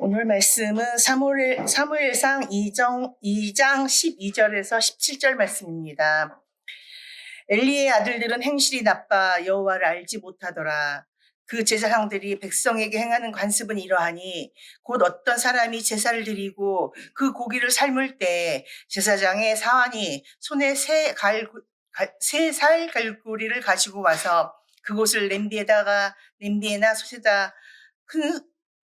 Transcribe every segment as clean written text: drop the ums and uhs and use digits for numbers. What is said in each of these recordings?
오늘 말씀은 사무엘상 2장 12절에서 17절 말씀입니다. 엘리의 아들들은 행실이 나빠 여호와를 알지 못하더라. 그 제사장들이 백성에게 행하는 관습은 이러하니 곧 어떤 사람이 제사를 드리고 그 고기를 삶을 때 제사장의 사환이 손에 세 살 갈고리를 가지고 와서 그곳을 냄비에나 큰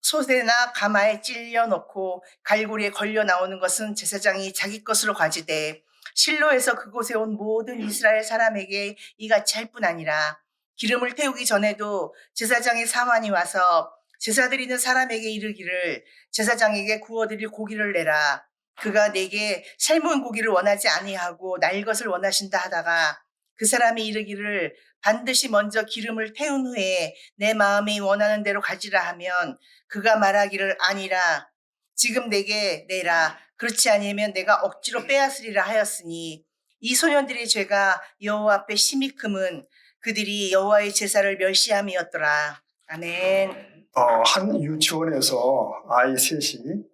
솥에나 가마에 찔려 넣고 갈고리에 걸려 나오는 것은 제사장이 자기 것으로 가지되 실로에서 그곳에 온 모든 이스라엘 사람에게 이같이 할 뿐 아니라 기름을 태우기 전에도 제사장의 사환이 와서 제사 드리는 사람에게 이르기를 제사장에게 구워드릴 고기를 내라. 그가 내게 삶은 고기를 원하지 아니하고 날 것을 원하신다 하다가 그 사람이 이르기를 반드시 먼저 기름을 태운 후에 내 마음이 원하는 대로 가지라 하면 그가 말하기를 아니라 지금 내게 내라. 그렇지 아니면 내가 억지로 빼앗으리라 하였으니 이 소년들의 죄가 여호와 앞에 심히 크면 그들이 여호와의 제사를 멸시함이었더라. 아멘. 한 유치원에서 아이 셋이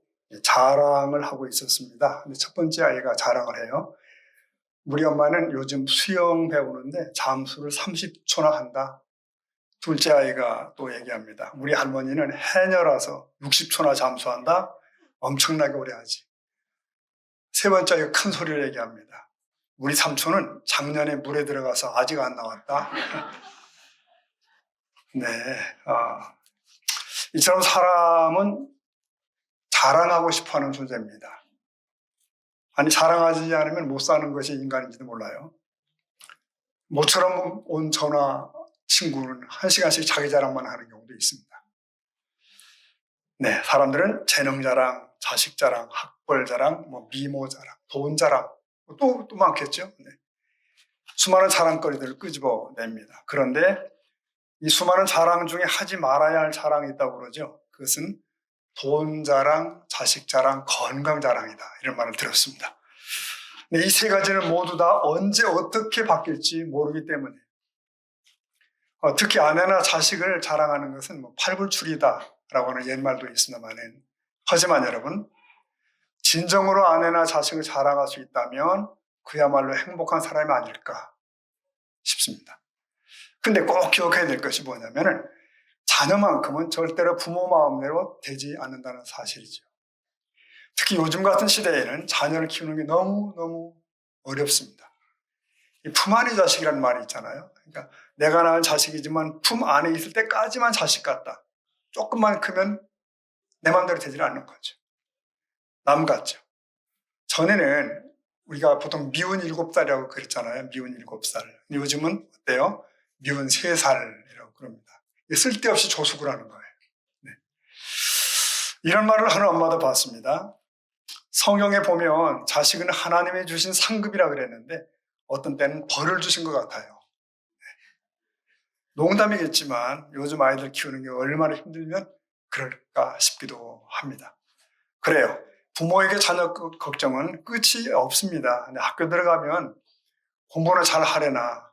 자랑을 하고 있었습니다. 근데 첫 번째 아이가 자랑을 해요. 우리 엄마는 요즘 수영 배우는데 잠수를 30초나 한다. 둘째 아이가 또 얘기합니다. 우리 할머니는 해녀라서 60초나 잠수한다. 엄청나게 오래 하지. 세 번째 아이가 큰 소리를 얘기합니다. 우리 삼촌은 작년에 물에 들어가서 아직 안 나왔다. 네, 이처럼 사람은 자랑하고 싶어하는 존재입니다. 아니, 자랑하지 않으면 못 사는 것이 인간인지도 몰라요. 모처럼 온 전화 친구는 1시간씩 자기 자랑만 하는 경우도 있습니다. 네, 사람들은 재능 자랑, 자식 자랑, 학벌 자랑, 미모 자랑, 돈 자랑, 또 많겠죠. 네. 수많은 자랑거리들을 끄집어냅니다. 그런데 이 수많은 자랑 중에 하지 말아야 할 자랑이 있다고 그러죠. 그것은 돈 자랑, 자식 자랑, 건강 자랑이다. 이런 말을 들었습니다. 이 세 가지는 모두 다 언제 어떻게 바뀔지 모르기 때문에 특히 아내나 자식을 자랑하는 것은 팔불출이다라고 하는 옛말도 있습니다만, 하지만 여러분, 진정으로 아내나 자식을 자랑할 수 있다면 그야말로 행복한 사람이 아닐까 싶습니다. 근데 꼭 기억해야 될 것이 뭐냐면은 자녀만큼은 절대로 부모 마음대로 되지 않는다는 사실이죠. 특히 요즘 같은 시대에는 자녀를 키우는 게 너무너무 어렵습니다. 이 품 안의 자식이라는 말이 있잖아요. 그러니까 내가 낳은 자식이지만 품 안에 있을 때까지만 자식 같다. 조금만 크면 내 마음대로 되지 않는 거죠. 남 같죠. 전에는 우리가 보통 미운 7살이라고 그랬잖아요. 미운 7살. 요즘은 어때요? 미운 3살이라고 그럽니다. 쓸데없이 조숙을 하는 거예요. 네. 이런 말을 하는 엄마도 봤습니다. 성경에 보면 자식은 하나님이 주신 상급이라 그랬는데 어떤 때는 벌을 주신 것 같아요. 네. 농담이겠지만 요즘 아이들 키우는 게 얼마나 힘들면 그럴까 싶기도 합니다. 그래요. 부모에게 자녀 걱정은 끝이 없습니다. 근데 학교 들어가면 공부는 잘 하려나,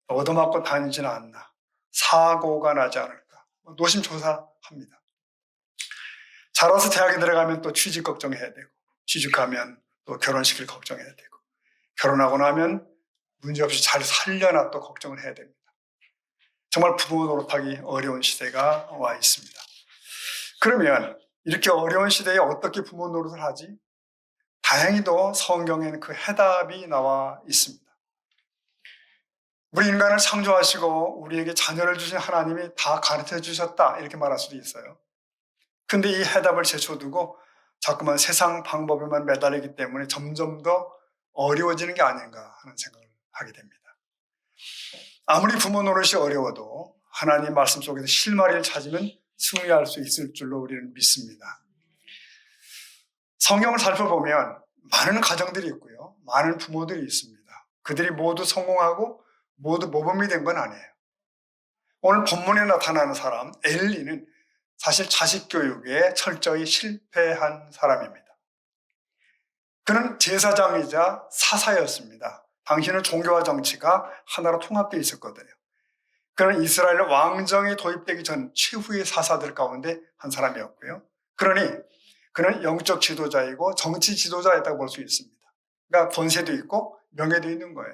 얻어맞고 다니지는 않나, 사고가 나지 않을까, 노심초사합니다. 자라서 대학에 들어가면 또 취직 걱정해야 되고, 취직하면 또 결혼시킬 걱정해야 되고, 결혼하고 나면 문제없이 잘 살려나 또 걱정을 해야 됩니다. 정말 부모 노릇하기 어려운 시대가 와 있습니다. 그러면 이렇게 어려운 시대에 어떻게 부모 노릇을 하지? 다행히도 성경에는 그 해답이 나와 있습니다. 우리 인간을 창조하시고 우리에게 자녀를 주신 하나님이 다 가르쳐 주셨다, 이렇게 말할 수도 있어요. 근데 이 해답을 제쳐두고 자꾸만 세상 방법에만 매달리기 때문에 점점 더 어려워지는 게 아닌가 하는 생각을 하게 됩니다. 아무리 부모 노릇이 어려워도 하나님 말씀 속에서 실마리를 찾으면 승리할 수 있을 줄로 우리는 믿습니다. 성경을 살펴보면 많은 가정들이 있고요. 많은 부모들이 있습니다. 그들이 모두 성공하고 모두 모범이 된 건 아니에요. 오늘 본문에 나타나는 사람 엘리는 사실 자식 교육에 철저히 실패한 사람입니다. 그는 제사장이자 사사였습니다. 당시는 종교와 정치가 하나로 통합되어 있었거든요. 그는 이스라엘 왕정이 도입되기 전 최후의 사사들 가운데 한 사람이었고요. 그러니 그는 영적 지도자이고 정치 지도자였다고 볼 수 있습니다. 그러니까 권세도 있고 명예도 있는 거예요.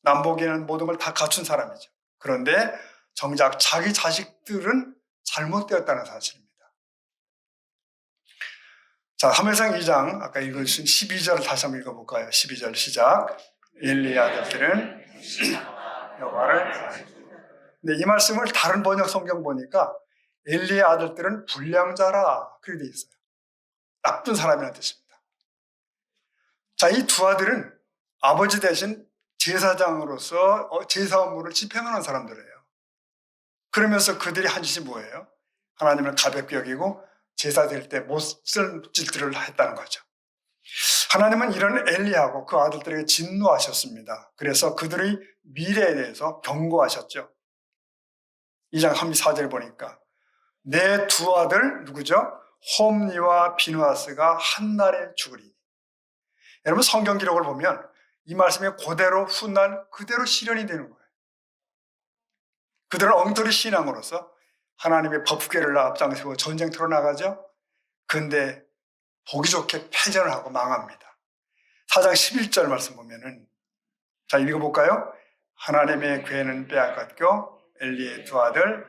남보기에는 모든 걸 다 갖춘 사람이죠. 그런데 정작 자기 자식들은 잘못되었다는 사실입니다. 자, 사무엘상 2장 아까 읽어주신 12절을 다시 한번 읽어볼까요? 12절 시작. 엘리의 아들들은 여호와를 근데 이 말씀을 다른 번역 성경 보니까 엘리의 아들들은 불량자라 그렇게 돼 있어요. 나쁜 사람이라는 뜻입니다. 자, 이 두 아들은 아버지 대신 제사장으로서 제사 업무를 집행하는 사람들이에요. 그러면서 그들이 한 짓이 뭐예요? 하나님을 가볍게 여기고 제사 드릴 때 못쓸 짓들을 했다는 거죠. 하나님은 이런 엘리하고 그 아들들에게 진노하셨습니다. 그래서 그들의 미래에 대해서 경고하셨죠. 2장 34절에 보니까 내 두 아들 누구죠? 홈니와 비누아스가 한날에 죽으리니. 여러분 성경 기록을 보면 이 말씀이 그대로 훗날 그대로 실현이 되는 거예요. 그들은 엉터리 신앙으로서 하나님의 법궤를 앞장세우고 전쟁터로 나가죠. 근데 보기 좋게 패전을 하고 망합니다. 4장 11절 말씀 보면은 자 읽어볼까요? 하나님의 궤는 빼앗겼고 엘리의 두 아들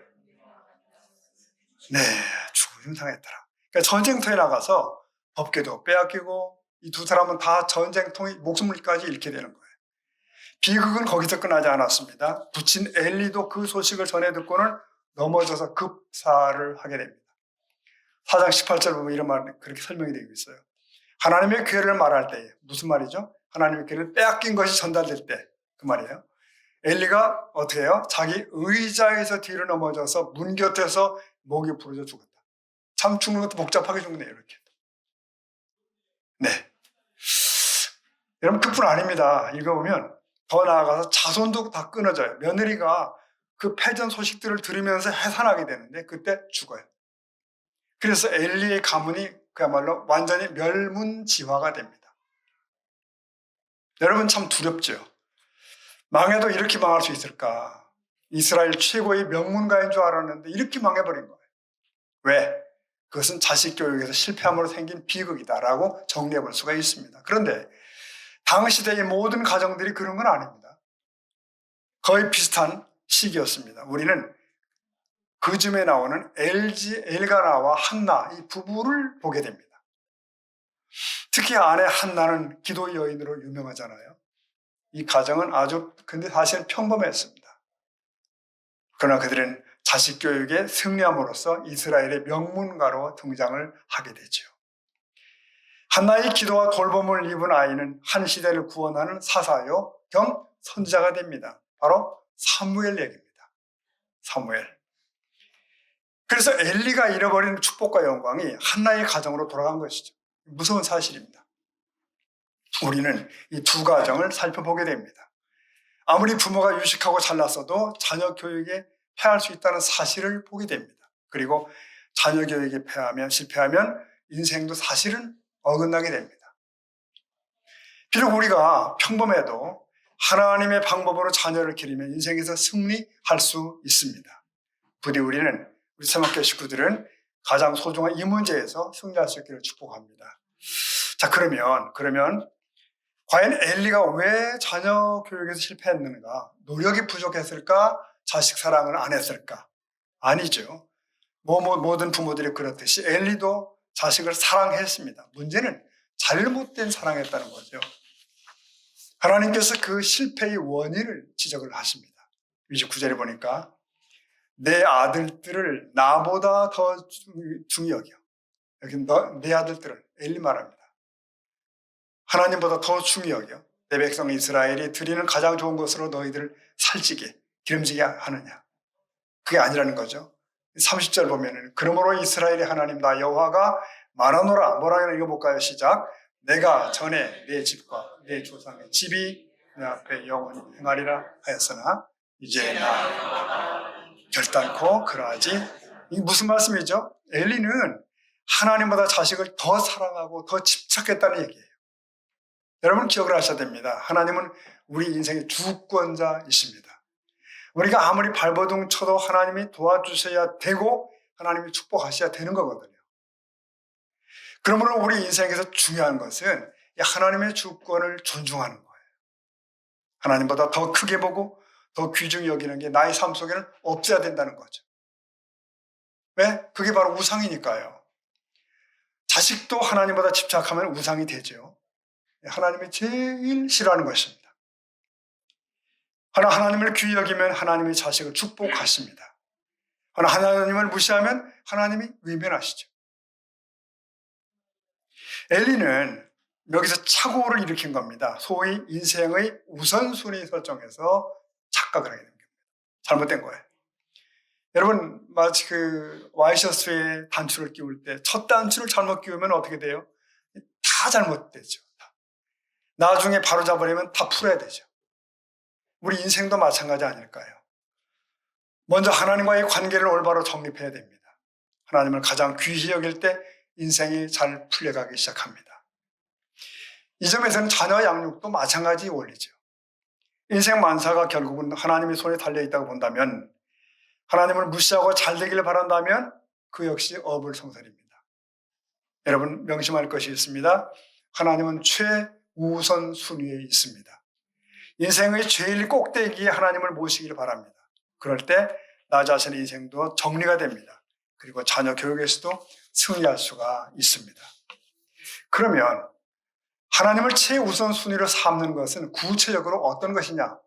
죽음 당했더라. 그러니까 전쟁터에 나가서 법궤도 빼앗기고 이 두 사람은 다 전쟁통에 목숨을까지 잃게 되는 거예요. 비극은 거기서 끝나지 않았습니다. 부친 엘리도 그 소식을 전해 듣고는 넘어져서 급사를 하게 됩니다. 4장 18절 보면 이런 말 그렇게 설명이 되고 있어요. 하나님의 궤를 말할 때 무슨 말이죠? 하나님의 궤를 빼앗긴 것이 전달될 때 그 말이에요. 엘리가 어떻게 해요? 자기 의자에서 뒤로 넘어져서 문 곁에서 목이 부러져 죽었다. 참 죽는 것도 복잡하게 죽네요. 이렇게. 네. 여러분 그뿐 아닙니다. 읽어보면 더 나아가서 자손도 다 끊어져요. 며느리가 그 패전 소식들을 들으면서 해산하게 되는데 그때 죽어요. 그래서 엘리의 가문이 그야말로 완전히 멸문지화가 됩니다. 여러분 참 두렵죠. 망해도 이렇게 망할 수 있을까? 이스라엘 최고의 명문가인 줄 알았는데 이렇게 망해버린 거예요. 왜? 그것은 자식 교육에서 실패함으로 생긴 비극이다라고 정리해 볼 수가 있습니다. 그런데 당시대의 모든 가정들이 그런 건 아닙니다. 거의 비슷한 시기였습니다. 우리는 그 즈음에 나오는 엘가나와 한나 이 부부를 보게 됩니다. 특히 아내 한나는 기도 여인으로 유명하잖아요. 이 가정은 근데 사실은 평범했습니다. 그러나 그들은 자식 교육에 승리함으로써 이스라엘의 명문가로 등장을 하게 되죠. 한나의 기도와 돌봄을 입은 아이는 한 시대를 구원하는 사사요 겸 선지자가 됩니다. 바로 사무엘 얘기입니다. 사무엘. 그래서 엘리가 잃어버린 축복과 영광이 한나의 가정으로 돌아간 것이죠. 무서운 사실입니다. 우리는 이 두 가정을 살펴보게 됩니다. 아무리 부모가 유식하고 잘났어도 자녀 교육에 패할 수 있다는 사실을 보게 됩니다. 그리고 자녀 교육에 실패하면 인생도 사실은 어긋나게 됩니다. 비록 우리가 평범해도 하나님의 방법으로 자녀를 기르면 인생에서 승리할 수 있습니다. 부디 우리 사막교회 식구들은 가장 소중한 이 문제에서 승리할 수 있기를 축복합니다. 자, 그러면 과연 엘리가 왜 자녀 교육에서 실패했는가? 노력이 부족했을까? 자식 사랑을 안 했을까? 아니죠. 모든 부모들이 그렇듯이 엘리도 자식을 사랑했습니다. 문제는 잘못된 사랑했다는 거죠. 하나님께서 그 실패의 원인을 지적을 하십니다. 29절에 보니까 내 아들들을 나보다 더 중히 여겨. 여기 내 아들들을 엘리 말합니다. 하나님보다 더 중히 여겨. 내 백성 이스라엘이 드리는 가장 좋은 것으로 너희들을 살찌게 기름지게 하느냐. 그게 아니라는 거죠. 30절 보면은 그러므로 이스라엘의 하나님 나 여호와가 말하노라. 뭐라고 읽어볼까요? 시작. 내가 전에 내 집과 내 조상의 집이 내 앞에 영원히 행하리라 하였으나 이제 나 결단코 그러하지. 이게 무슨 말씀이죠? 엘리는 하나님보다 자식을 더 사랑하고 더 집착했다는 얘기예요. 여러분 기억을 하셔야 됩니다. 하나님은 우리 인생의 주권자이십니다. 우리가 아무리 발버둥 쳐도 하나님이 도와주셔야 되고 하나님이 축복하셔야 되는 거거든요. 그러므로 우리 인생에서 중요한 것은 이 하나님의 주권을 존중하는 거예요. 하나님보다 더 크게 보고 더 귀중히 여기는 게 나의 삶 속에는 없어야 된다는 거죠. 왜? 그게 바로 우상이니까요. 자식도 하나님보다 집착하면 우상이 되죠. 하나님이 제일 싫어하는 것입니다. 하나님을 귀히 여기면 하나님의 자식을 축복하십니다. 하나님을 무시하면 하나님이 외면하시죠. 엘리는 여기서 착오를 일으킨 겁니다. 소위 인생의 우선순위 설정에서 착각을 하게 된 겁니다. 잘못된 거예요. 여러분, 마치 그 와이셔츠에 단추를 끼울 때 첫 단추를 잘못 끼우면 어떻게 돼요? 다 잘못되죠. 나중에 바로 잡으려면 다 풀어야 되죠. 우리 인생도 마찬가지 아닐까요? 먼저 하나님과의 관계를 올바로 정립해야 됩니다. 하나님을 가장 귀히 여길 때 인생이 잘 풀려가기 시작합니다. 이 점에서는 자녀 양육도 마찬가지 원리죠. 인생 만사가 결국은 하나님의 손에 달려있다고 본다면, 하나님을 무시하고 잘 되기를 바란다면 그 역시 어불성설입니다. 여러분 명심할 것이 있습니다. 하나님은 최우선 순위에 있습니다. 인생의 제일 꼭대기에 하나님을 모시기를 바랍니다. 그럴 때 나 자신의 인생도 정리가 됩니다. 그리고 자녀 교육에서도 승리할 수가 있습니다. 그러면 하나님을 최우선 순위로 삼는 것은 구체적으로 어떤 것이냐?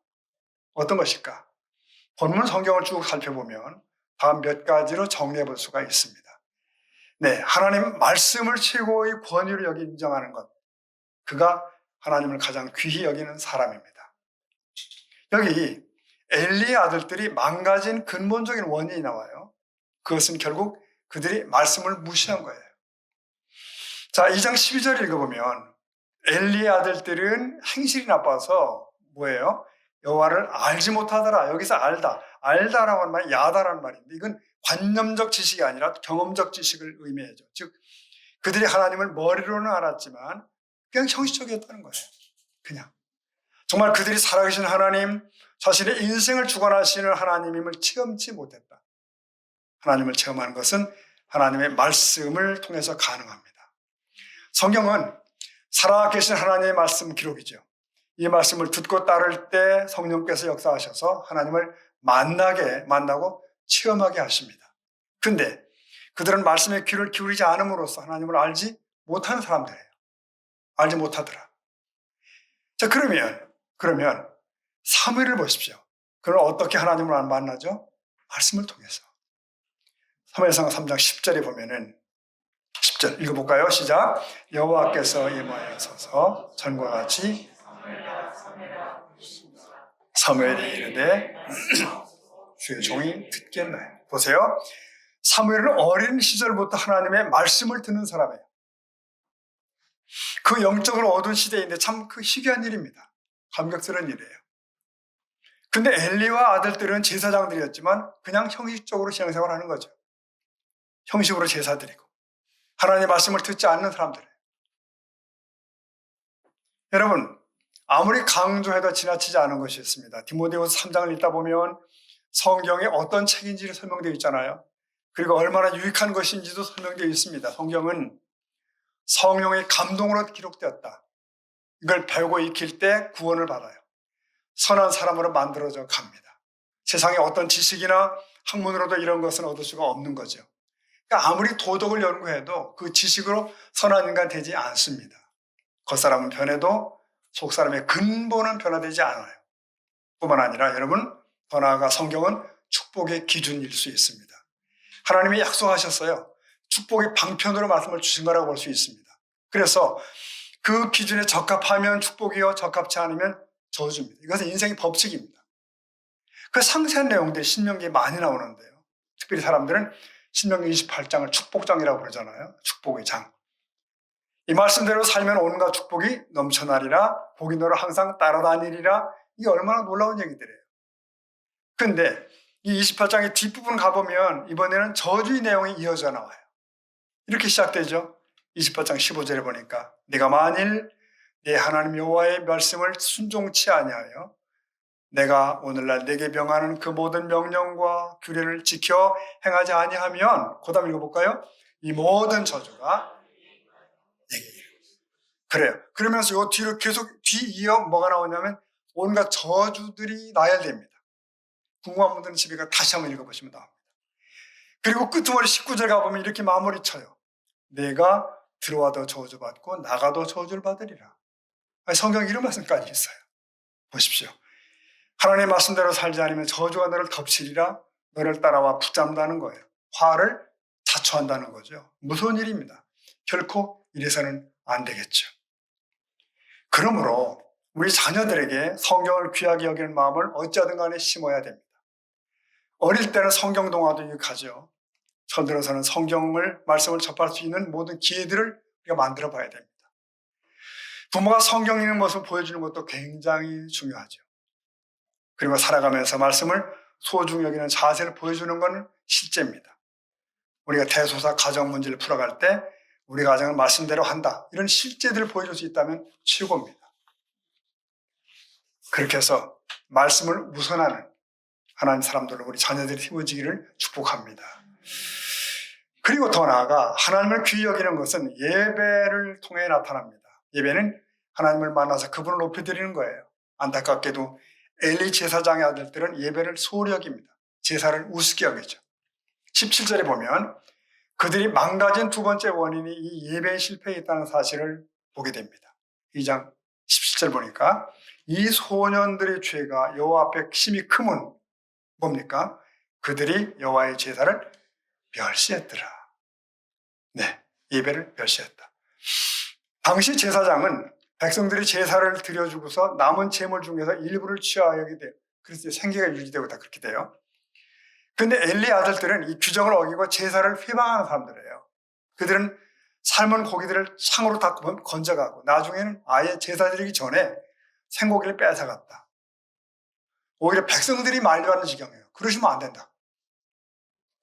어떤 것일까? 본문 성경을 쭉 살펴보면 다음 몇 가지로 정리해 볼 수가 있습니다. 네, 하나님 말씀을 최고의 권위로 여기 인정하는 것. 그가 하나님을 가장 귀히 여기는 사람입니다. 여기 엘리의 아들들이 망가진 근본적인 원인이 나와요. 그것은 결국 그들이 말씀을 무시한 거예요. 자, 2장 12절 읽어보면 엘리의 아들들은 행실이 나빠서 뭐예요? 여호와를 알지 못하더라. 여기서 알다라고 하는 말이 야다라는 말인데 이건 관념적 지식이 아니라 경험적 지식을 의미하죠. 즉 그들이 하나님을 머리로는 알았지만 그냥 형식적이었다는 거예요. 그냥 정말 그들이 살아계신 하나님, 자신의 인생을 주관하시는 하나님임을 체험치 못했다. 하나님을 체험하는 것은 하나님의 말씀을 통해서 가능합니다. 성경은 살아계신 하나님의 말씀 기록이죠. 이 말씀을 듣고 따를 때 성령께서 역사하셔서 하나님을 만나고 체험하게 하십니다. 근데 그들은 말씀에 귀를 기울이지 않음으로써 하나님을 알지 못하는 사람들이에요. 알지 못하더라. 자, 그러면 사무엘을 보십시오. 그럼 어떻게 하나님을 만나죠? 말씀을 통해서. 사무엘상 3장 10절에 보면은 10절 읽어볼까요? 시작. 여호와께서 이마에 서서 전과 같이 사무엘이 이르되 주의 종이 듣겠나요? 보세요. 사무엘은 어린 시절부터 하나님의 말씀을 듣는 사람이에요. 그 영적으로 어두운 시대인데 참 그 희귀한 일입니다. 감격스러운 일이에요. 근데 엘리와 아들들은 제사장들이었지만 그냥 형식적으로 신앙생활을 하는 거죠. 형식으로 제사 드리고 하나님의 말씀을 듣지 않는 사람들이에요. 여러분, 아무리 강조해도 지나치지 않은 것이 있습니다. 디모데후서 3장을 읽다 보면 성경에 어떤 책인지 설명되어 있잖아요. 그리고 얼마나 유익한 것인지도 설명되어 있습니다. 성경은 성령의 감동으로 기록되었다. 이걸 배우고 익힐 때 구원을 받아요. 선한 사람으로 만들어져 갑니다. 세상에 어떤 지식이나 학문으로도 이런 것은 얻을 수가 없는 거죠. 그러니까 아무리 도덕을 연구해도 그 지식으로 선한 인간 되지 않습니다. 겉사람은 변해도 속사람의 근본은 변화되지 않아요. 뿐만 아니라 여러분, 더 나아가 성경은 축복의 기준일 수 있습니다. 하나님이 약속하셨어요. 축복의 방편으로 말씀을 주신 거라고 볼 수 있습니다. 그래서 그 기준에 적합하면 축복이요, 적합치 않으면 저주입니다. 이것은 인생의 법칙입니다. 그 상세한 내용들이 신명기에 많이 나오는데요. 특별히 사람들은 신명기 28장을 축복장이라고 부르잖아요. 축복의 장. 이 말씀대로 살면 온갖 축복이 넘쳐나리라, 복이 너를 항상 따라다니리라. 이게 얼마나 놀라운 얘기들이에요. 근데 이 28장의 뒷부분 가보면 이번에는 저주의 내용이 이어져 나와요. 이렇게 시작되죠. 28장 15절에 보니까 네가 만일 내 하나님 여호와의 말씀을 순종치 아니하여 내가 오늘날 내게 명하는 그 모든 명령과 규례를 지켜 행하지 아니하면, 그 다음 읽어볼까요? 이 모든 저주가 그래요. 그러면서 요 뒤로 계속 뒤이어 뭐가 나오냐면 온갖 저주들이 나열됩니다. 궁금한 분들은 집에 가 다시 한번 읽어보시면 나옵니다. 그리고 끄트머리 19절 가보면 이렇게 마무리 쳐요. 내가 들어와도 저주받고 나가도 저주를 받으리라. 성경 이런 말씀까지 있어요. 보십시오. 하나님의 말씀대로 살지 않으면 저주가 너를 덮치리라. 너를 따라와 붙잡는다는 거예요. 화를 자초한다는 거죠. 무서운 일입니다. 결코 이래서는 안 되겠죠. 그러므로 우리 자녀들에게 성경을 귀하게 여기는 마음을 어찌하든 간에 심어야 됩니다. 어릴 때는 성경 동화도 유익하죠. 철들어서는 말씀을 접할 수 있는 모든 기회들을 우리가 만들어 봐야 됩니다. 부모가 성경 읽는 모습을 보여주는 것도 굉장히 중요하죠. 그리고 살아가면서 말씀을 소중히 여기는 자세를 보여주는 건 실제입니다. 우리가 대소사 가정 문제를 풀어갈 때 우리 가정은 말씀대로 한다. 이런 실제들을 보여줄 수 있다면 최고입니다. 그렇게 해서 말씀을 우선하는 하나님 사람들로 우리 자녀들이 세워지기를 축복합니다. 그리고 더 나아가 하나님을 귀히 여기는 것은 예배를 통해 나타납니다. 예배는 하나님을 만나서 그분을 높여드리는 거예요. 안타깝게도 엘리 제사장의 아들들은 예배를 소홀히 여깁니다. 제사를 우습게 여기죠. 17절에 보면 그들이 망가진 두 번째 원인이 이 예배의 실패에 있다는 사실을 보게 됩니다. 2장 17절 보니까 이 소년들의 죄가 여호와 앞에 심히 크면 뭡니까? 그들이 여호와의 제사를 멸시했더라. 네, 예배를 멸시했다. 당시 제사장은 백성들이 제사를 드려주고서 남은 재물 중에서 일부를 취하게 돼요. 그래서 생계가 유지되고 다 그렇게 돼요. 근데 엘리 아들들은 이 규정을 어기고 제사를 회방하는 사람들이에요. 그들은 삶은 고기들을 창으로 다 건져가고 나중에는 아예 제사 드리기 전에 생고기를 뺏어갔다. 오히려 백성들이 말려하는 지경이에요. 그러시면 안 된다.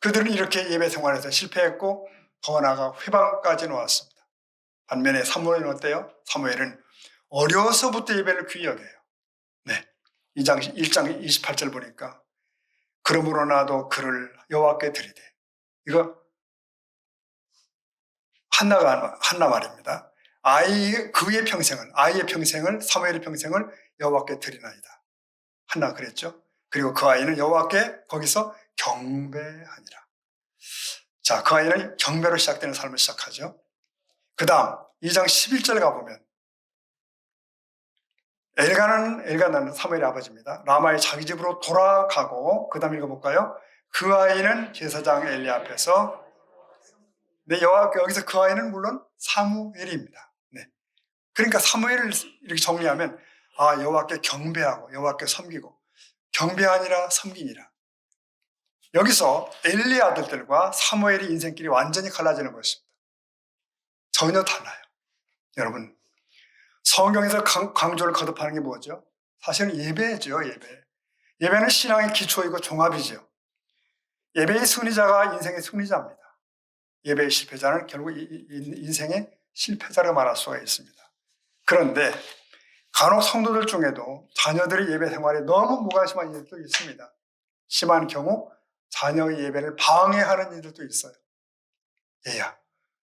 그들은 이렇게 예배 생활에서 실패했고 더 나아가 회방까지 놓았습니다. 반면에 사무엘은 어때요? 사무엘은 어려서부터 예배를 귀히 여겨요. 네, 1장 28절 보니까 그러므로 나도 그를 여호와께 드리되, 이거 한나 말입니다. 아이의 평생을 사무엘의 평생을 여호와께 드리나이다. 한나 그랬죠. 그리고 그 아이는 여호와께 거기서 경배하니라. 자, 그 아이는 경배로 시작되는 삶을 시작하죠. 그 다음 2장 11절 가보면 엘가나는 사무엘의 아버지입니다. 라마에 자기 집으로 돌아가고 그 다음 읽어볼까요? 그 아이는 제사장 엘리 앞에서 여기서 그 아이는 물론 사무엘입니다. 네. 그러니까 사무엘을 이렇게 정리하면 여호와께 경배하고 여호와께 섬기고 경배하니라 섬기니라. 여기서 엘리 아들들과 사무엘의 인생길이 완전히 갈라지는 것입니다. 전혀 달라요. 여러분, 성경에서 강조를 거듭하는 게 뭐죠? 사실은 예배죠. 예배는 신앙의 기초이고 종합이죠. 예배의 승리자가 인생의 승리자입니다. 예배의 실패자는 결국 인생의 실패자로 말할 수가 있습니다. 그런데 간혹 성도들 중에도 자녀들의 예배 생활에 너무 무관심한 일들도 있습니다. 심한 경우 자녀의 예배를 방해하는 일들도 있어요. 얘야,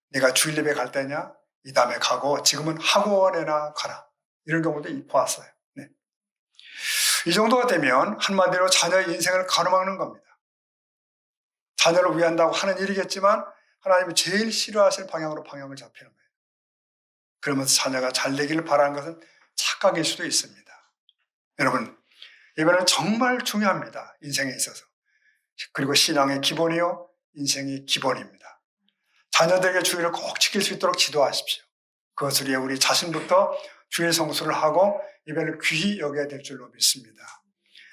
네가 주일 예배 갈 때냐? 이 다음에 가고 지금은 학원에나 가라. 이런 경우도 보았어요. 네. 이 정도가 되면 한마디로 자녀의 인생을 가로막는 겁니다. 자녀를 위한다고 하는 일이겠지만 하나님이 제일 싫어하실 방향으로 방향을 잡히는 거예요. 그러면서 자녀가 잘 되기를 바라는 것은 착각일 수도 있습니다. 여러분, 예배는 정말 중요합니다. 인생에 있어서. 그리고 신앙의 기본이요, 인생의 기본입니다. 자녀들에게 주일을 꼭 지킬 수 있도록 지도하십시오. 그것을 위해 우리 자신부터 주일 성수를 하고 예배를 귀히 여겨야 될 줄로 믿습니다.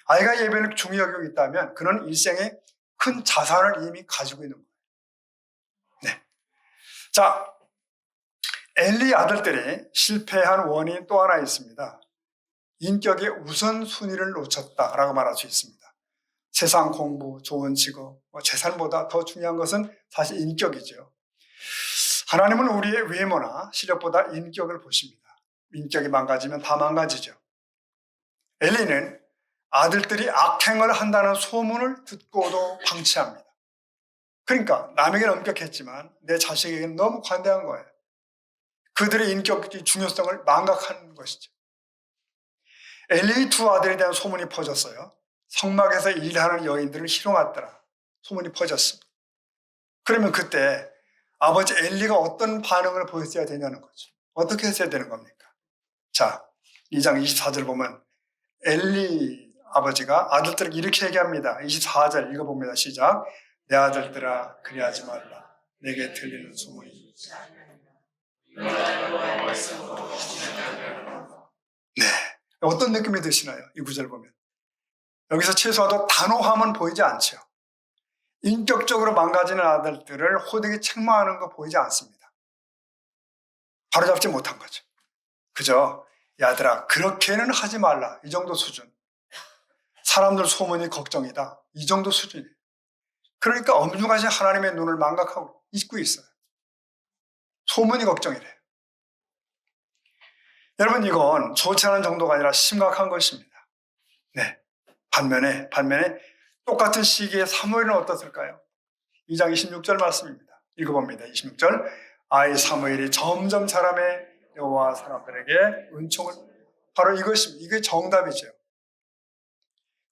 아이가 예배를 중히 여기고 있다면 그는 일생에 큰 자산을 이미 가지고 있는 거예요. 네. 자, 엘리 아들들이 실패한 원인 또 하나 있습니다. 인격의 우선순위를 놓쳤다라고 말할 수 있습니다. 세상 공부, 좋은 직업, 재산보다 더 중요한 것은 사실 인격이죠. 하나님은 우리의 외모나 시력보다 인격을 보십니다. 인격이 망가지면 다 망가지죠. 엘리는 아들들이 악행을 한다는 소문을 듣고도 방치합니다. 그러니까 남에게는 엄격했지만 내 자식에게는 너무 관대한 거예요. 그들의 인격의 중요성을 망각한 것이죠. 엘리의 두 아들에 대한 소문이 퍼졌어요. 성막에서 일하는 여인들을 희롱하더라. 소문이 퍼졌습니다. 그러면 그때 아버지 엘리가 어떤 반응을 보였어야 되냐는 거죠. 어떻게 했어야 되는 겁니까? 자, 2장 24절 보면 엘리 아버지가 아들들에게 이렇게 얘기합니다. 24절 읽어봅니다. 시작. 내 아들들아 그리하지 말라. 내게 들리는 소문이. 네. 어떤 느낌이 드시나요? 이 구절 보면. 여기서 최소화도 단호함은 보이지 않죠. 인격적으로 망가지는 아들들을 호되게 책망하는 거 보이지 않습니다. 바로잡지 못한 거죠. 그저 야들아 그렇게는 하지 말라. 이 정도 수준. 사람들 소문이 걱정이다. 이 정도 수준이에요. 그러니까 엄중하신 하나님의 눈을 망각하고 잊고 있어요. 소문이 걱정이래요. 여러분 이건 좋지 않은 정도가 아니라 심각한 것입니다. 네. 반면에 똑같은 시기에 사무엘은 어떻을까요? 2장 26절 말씀입니다. 읽어봅니다. 26절 아이 사무엘이 점점 사람의 여호와 사람들에게 은총을 바로 이것입니다. 이게 정답이죠.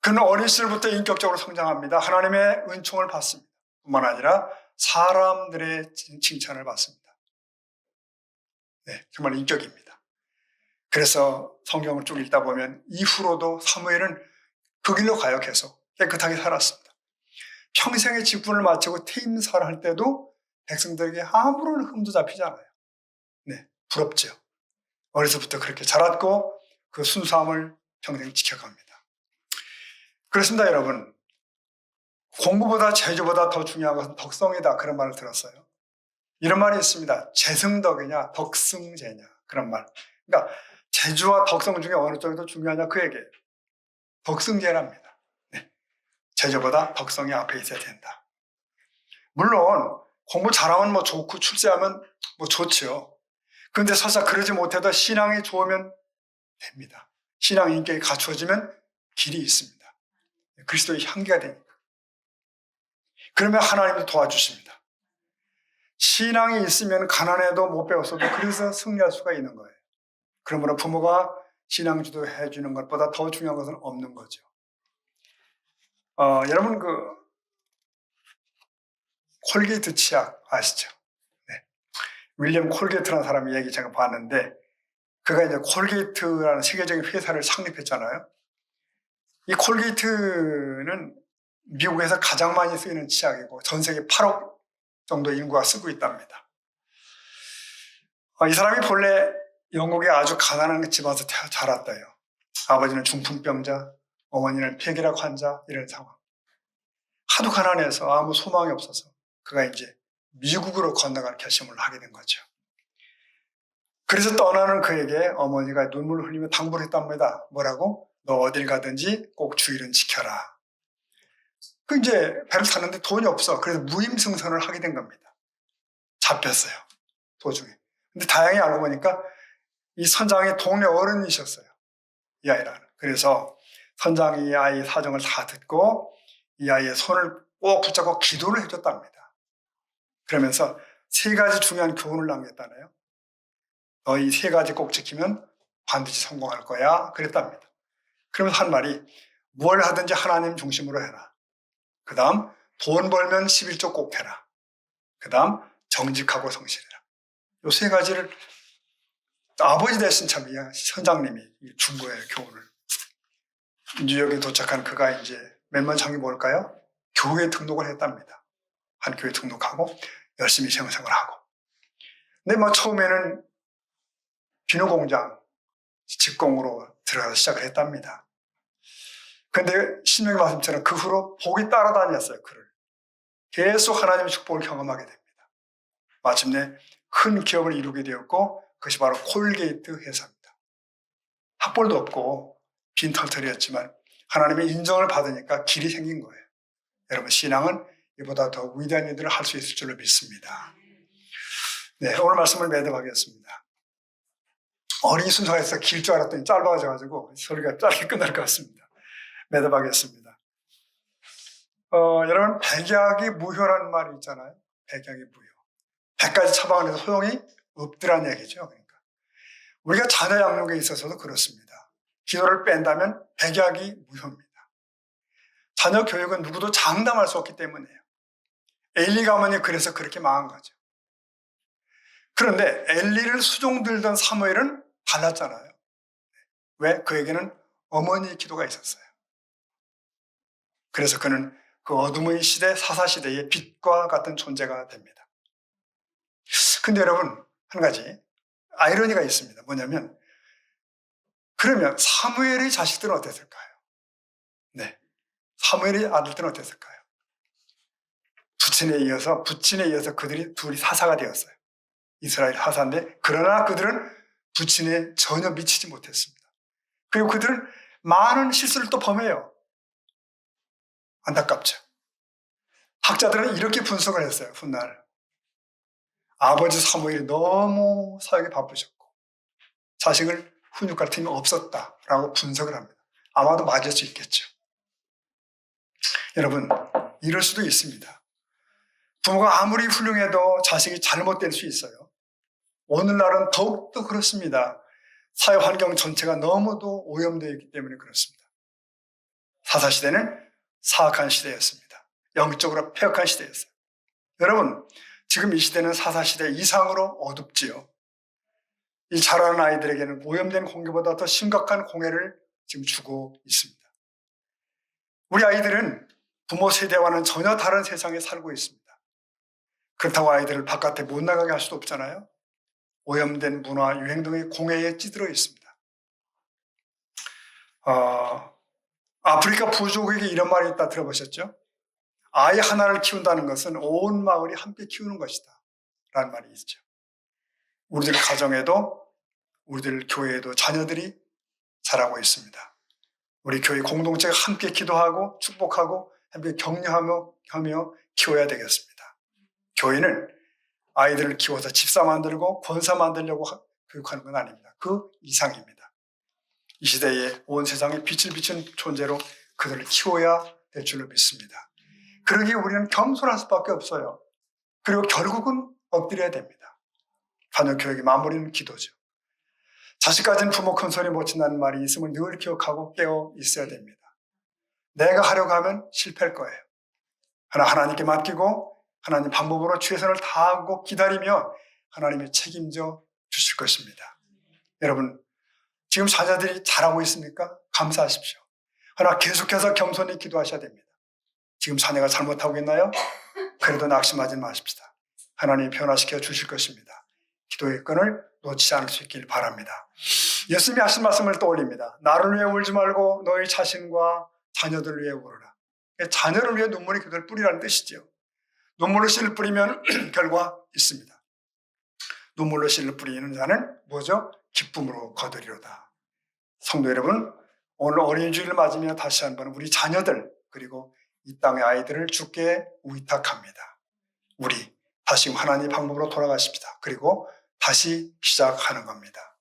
그는 어린 시절부터 인격적으로 성장합니다. 하나님의 은총을 받습니다. 뿐만 아니라 사람들의 칭찬을 받습니다. 네, 정말 인격입니다. 그래서 성경을 쭉 읽다 보면 이후로도 사무엘은 그 길로 가요. 계속 깨끗하게 살았습니다. 평생의 직분을 마치고 퇴임사를 할 때도 백성들에게 아무런 흠도 잡히지 않아요. 네, 부럽죠. 어려서부터 그렇게 자랐고 그 순수함을 평생 지켜갑니다. 그렇습니다, 여러분. 공부보다 재주보다 더 중요한 것은 덕성이다. 그런 말을 들었어요. 이런 말이 있습니다. 재승덕이냐 덕승제냐 그런 말. 그러니까 재주와 덕성 중에 어느 쪽이 더 중요하냐 그 얘기예요. 덕승제랍니다. 네. 재주보다 덕성이 앞에 있어야 된다. 물론 공부 잘하면 뭐 좋고 출세하면 뭐 좋죠. 그런데 설사 그러지 못해도 신앙이 좋으면 됩니다. 신앙 인격이 갖추어지면 길이 있습니다. 그리스도의 향기가 되니까. 그러면 하나님도 도와주십니다. 신앙이 있으면 가난해도 못 배웠어도 그래서 승리할 수가 있는 거예요. 그러므로 부모가 신앙 지도해 주는 것보다 더 중요한 것은 없는 거죠. 여러분 그 콜게이트 치약 아시죠? 네. 윌리엄 콜게이트라는 사람의 얘기 제가 봤는데 그가 이제 콜게이트라는 세계적인 회사를 창립했잖아요. 이 콜게이트는 미국에서 가장 많이 쓰이는 치약이고 전 세계 8억 정도 인구가 쓰고 있답니다. 이 사람이 본래 영국의 아주 가난한 집안에서 자랐대요. 아버지는 중풍병자, 어머니는 폐결핵 환자 이런 상황. 하도 가난해서 아무 소망이 없어서 그가 이제 미국으로 건너갈 결심을 하게 된 거죠. 그래서 떠나는 그에게 어머니가 눈물을 흘리며 당부를 했답니다. 뭐라고? 너 어딜 가든지 꼭 주의를 지켜라. 그 이제 배를 탔는데 돈이 없어. 그래서 무임승선을 하게 된 겁니다. 잡혔어요. 도중에. 근데 다행히 알고 보니까 이 선장이 동네 어른이셨어요. 이 아이라는. 그래서 선장이 이 아이 사정을 다 듣고 이 아이의 손을 꼭 붙잡고 기도를 해줬답니다. 그러면서 세 가지 중요한 교훈을 남겼다네요. 너 이 세 가지 꼭 지키면 반드시 성공할 거야. 그랬답니다. 그러면서 한 말이 뭘 하든지 하나님 중심으로 해라. 그 다음 돈 벌면 11조 꼭 해라. 그 다음 정직하고 성실해라. 이 세 가지를 아버지 대신 참 선장님이 준 거예요. 교훈을. 뉴욕에 도착한 그가 이제 맨 먼저 한 게 뭘까요? 교회에 등록을 했답니다. 한 교회 등록하고 열심히 생활을 하고. 근데 뭐 처음에는 비누공장 직공으로 들어가서 시작을 했답니다. 그런데 신명기 말씀처럼 그 후로 복이 따라다녔어요. 그를. 계속 하나님의 축복을 경험하게 됩니다. 마침내 큰 기업을 이루게 되었고 그것이 바로 콜게이트 회사입니다. 학벌도 없고 빈털털이었지만 하나님의 인정을 받으니까 길이 생긴 거예요. 여러분 신앙은 이보다 더 위대한 일들을 할 수 있을 줄로 믿습니다. 네, 오늘 말씀을 매듭하겠습니다. 어린이 순서가 있어 길 줄 알았더니 짧아져가지고 소리가 짧게 끝날 것 같습니다. 매듭하겠습니다. 여러분 백약이 무효라는 말이 있잖아요. 백약이 무효. 100가지 처방을 해서 소용이 없더란 얘기죠. 그러니까 우리가 자녀 양육에 있어서도 그렇습니다. 기도를 뺀다면 백약이 무효입니다. 자녀 교육은 누구도 장담할 수 없기 때문이에요. 엘리 가문이 그래서 그렇게 망한 거죠. 그런데 엘리를 수종들던 사무엘은 달랐잖아요. 왜? 그에게는 어머니의 기도가 있었어요. 그래서 그는 그 어둠의 시대, 사사시대의 빛과 같은 존재가 됩니다. 근데 여러분, 한 가지 아이러니가 있습니다. 뭐냐면, 그러면 사무엘의 자식들은 어땠을까요? 네. 사무엘의 아들들은 어땠을까요? 부친에 이어서 그들이 둘이 사사가 되었어요. 이스라엘 사사인데, 그러나 그들은 부친에 전혀 미치지 못했습니다. 그리고 그들은 많은 실수를 또 범해요. 안타깝죠. 학자들은 이렇게 분석을 했어요. 훗날 아버지 사무엘이 너무 사역에 바쁘셨고 자식을 훈육할 틈이 없었다라고 분석을 합니다. 아마도 맞을 수 있겠죠. 여러분, 이럴 수도 있습니다. 부모가 아무리 훌륭해도 자식이 잘못될 수 있어요. 오늘날은 더욱더 그렇습니다. 사회 환경 전체가 너무도 오염되어 있기 때문에 그렇습니다. 사사시대는 사악한 시대였습니다. 영적으로 폐역한 시대였어요. 여러분, 지금 이 시대는 사사시대 이상으로 어둡지요. 이 자라는 아이들에게는 오염된 공기보다 더 심각한 공해를 지금 주고 있습니다. 우리 아이들은 부모 세대와는 전혀 다른 세상에 살고 있습니다. 그렇다고 아이들을 바깥에 못 나가게 할 수도 없잖아요. 오염된 문화, 유행 등의 공해에 찌들어 있습니다. 아프리카 부족에게 이런 말이 있다 들어보셨죠? 아이 하나를 키운다는 것은 온 마을이 함께 키우는 것이다 라는 말이 있죠. 우리들 가정에도 우리들 교회에도 자녀들이 자라고 있습니다. 우리 교회 공동체가 함께 기도하고 축복하고 함께 격려하며 키워야 되겠습니다. 교회는 아이들을 키워서 집사 만들고 권사 만들려고 교육하는 건 아닙니다. 그 이상입니다. 이 시대에 온 세상에 빛을 비춘 존재로 그들을 키워야 될 줄로 믿습니다. 그러기에 우리는 겸손할 수밖에 없어요. 그리고 결국은 엎드려야 됩니다. 자녀 교육의 마무리는 기도죠. 자식 가진 부모 큰 소리 못 친다는 말이 있음을 늘 기억하고 깨어 있어야 됩니다. 내가 하려고 하면 실패할 거예요. 그러나 하나님께 맡기고 하나님 방법으로 최선을 다하고 기다리며 하나님이 책임져 주실 것입니다. 여러분, 지금 자녀들이 잘하고 있습니까? 감사하십시오. 그러나 계속해서 겸손히 기도하셔야 됩니다. 지금 자녀가 잘못하고 있나요? 그래도 낙심하지 마십시다. 하나님이 변화시켜 주실 것입니다. 기도의 끈을 놓치지 않을 수 있길 바랍니다. 예수님이 하신 말씀을 떠올립니다. 나를 위해 울지 말고 너희 자신과 자녀들을 위해 울어라. 자녀를 위해 눈물의 기도를 뿌리라는 뜻이죠. 눈물로 씨를 뿌리면 결과 있습니다. 눈물로 씨를 뿌리는 자는 뭐죠? 기쁨으로 거두리로다. 성도 여러분, 오늘 어린이 주일을 맞으며 다시 한번 우리 자녀들 그리고 이 땅의 아이들을 주께 위탁합니다. 우리 다시 하나님의 방법으로 돌아가십시다. 그리고 다시 시작하는 겁니다.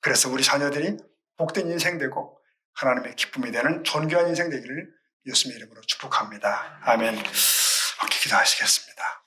그래서 우리 자녀들이 복된 인생 되고 하나님의 기쁨이 되는 존귀한 인생 되기를 예수님의 이름으로 축복합니다. 아멘. 함께 기도하시겠습니다.